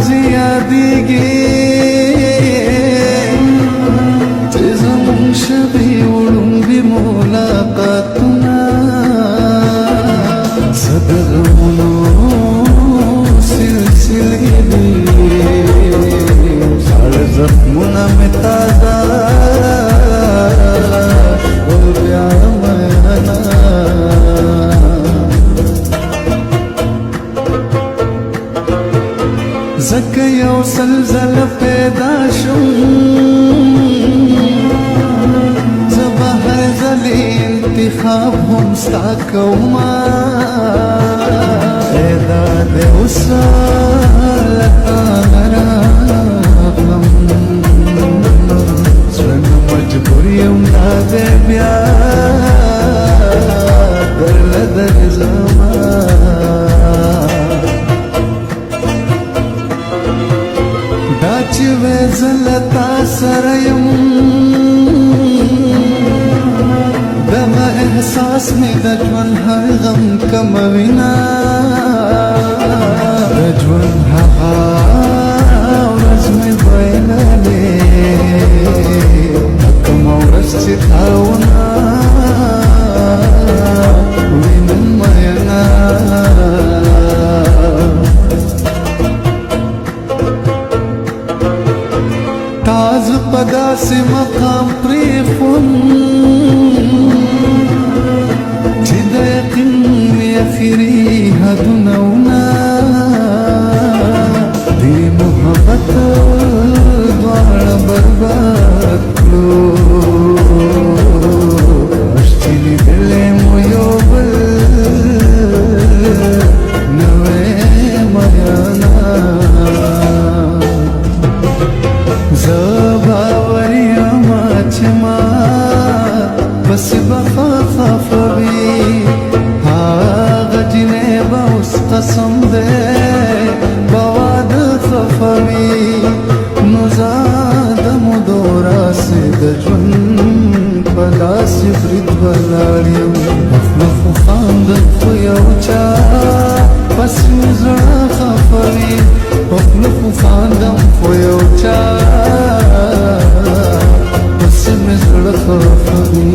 یوازې یادېږي چې زموږ شوي وړومبي ملاقاتونه زه د غمونو سلسلې دي زاړه زخمونه مې تازه ور بیا میینه زکه یو سلزله پیدا شم زه به هر ځلې انتخاب هم ستا کومه ای دا دې اوس له تانه راغلم زړه نه مجبور یم دا دې بیا درله درځمه دا چې وې زه له تا سره یم دغه احساس مې د ژوند هر غم کموینه د ژوند هغه ورځ مې بایللې کومه ورځ چې تا ونه وینم میینه تاز په داسې مقام پرېښوم چې د یقین مې اخري حدونه ونه دې محبت دواړه برباد کړو کاش چې لیدلی مو یو بل نه وې میینه زه باور یم چې ما پسې به خفه وي هغه جینۍ به اوس قسم دی به واده خفه وي نو زه د مودو راسې د ژوند په داسې برید ولاړ یم خوله خو خاندل خو یو چا پسې مې زړه خفه وي په خوله خو خاندم خو یو چا پسې مې زړه خفه وي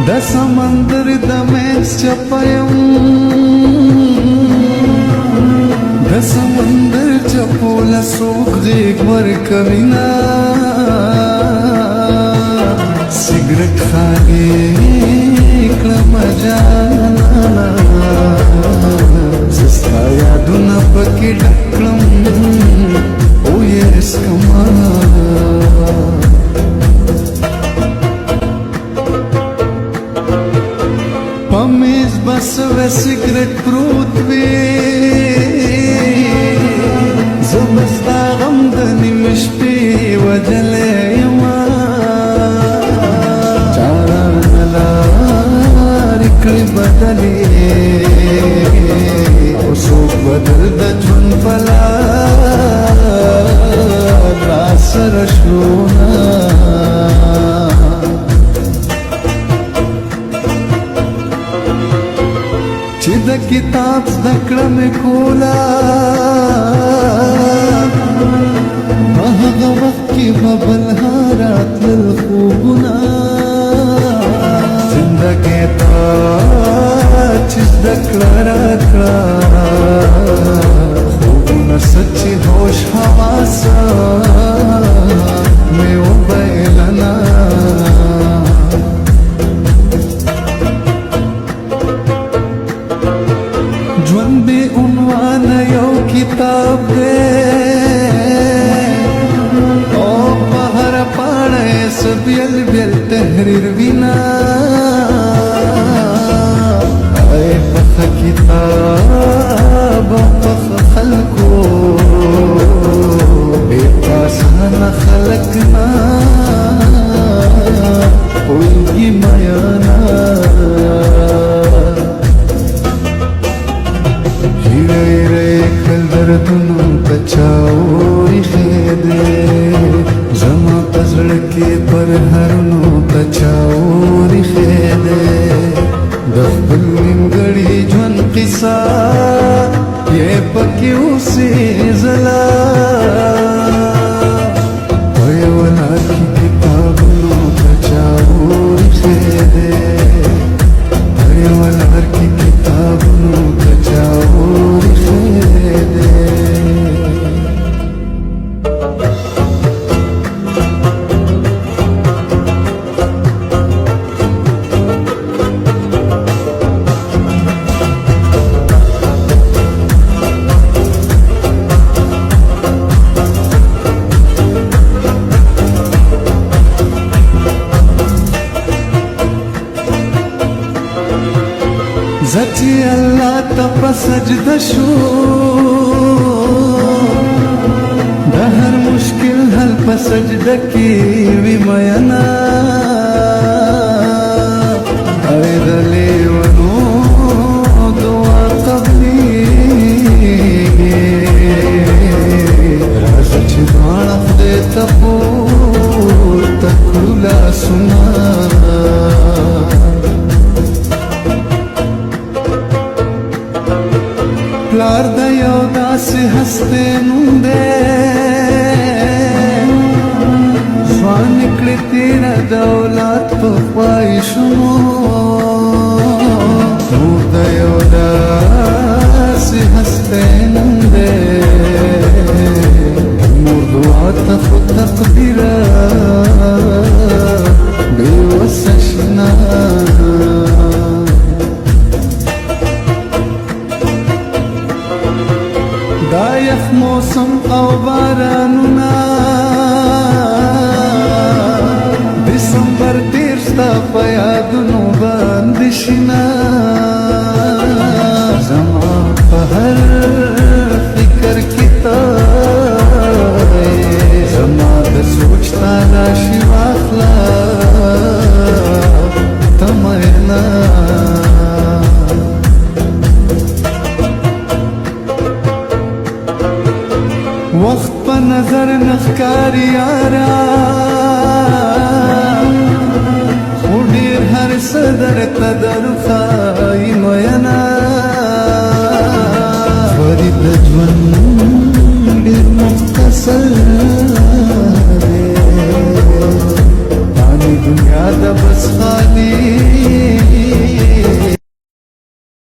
د سمندر د مینځ چپه یم د سمندر چپو له څوک غېږ ورکوینه سګرټ خالي کړمه جانانه زه ستا یادونه پکې ډک کړم او یې څکمه په میز به سوی سګرټ پروت وي زه به ستا غم د نیمې شپې وجلی یمه چا رانه لارې کړې بدلې او څوک به د ژوند په لار راسره شلونه چې د کتاب زده کړه مې کوله په هغه وخت کې به بلها راتلل خوبونه زندګۍ ته چې زده کړه راکړه خوبونه سچې هوش حواسه مې وبایلنه ژوند بې عنوانه یو کتاب دی او په هره پاڼه یې څه بیل بیل تحریر وینه ای پخه کتاب او پخه خلکو بې چاوري خېدې زما پزړه کې پر هرنو چاوري خېدې د خپل نیمګړي ژوند قصه یې پکې اوسې زلا په یو لار کې کتابونو ته چاوري خېدې په یو لار کې کتابونو ته چاوري خېدې زچی اللہ تا پا سجدہ شو دا ہر مشکل حل پا سجدہ کی وی مینا اے دلی ونو دعا قبلی راز چی دوانا خدے تپور تکولا سنا پلار د یو داسې هستی نوم دی ځوان کړي تېره د اولاد په خواهشونو مور د یو داسې هستی نوم دی مور دعا ته خو تقدیره بې وسه شنه دا یخ موسم او بارانونا دسمبر تیر ستا په یادونو باندې شینا زما په هر فکر کې ته زما د سوچ تالاشي واخله ته مینا وقت پا نظر نخکاری یارا خو ډیر هر صدر تدر خواهی مینا فرید د ژوند ډیر مختصر دی پانی دنیا د بس خالی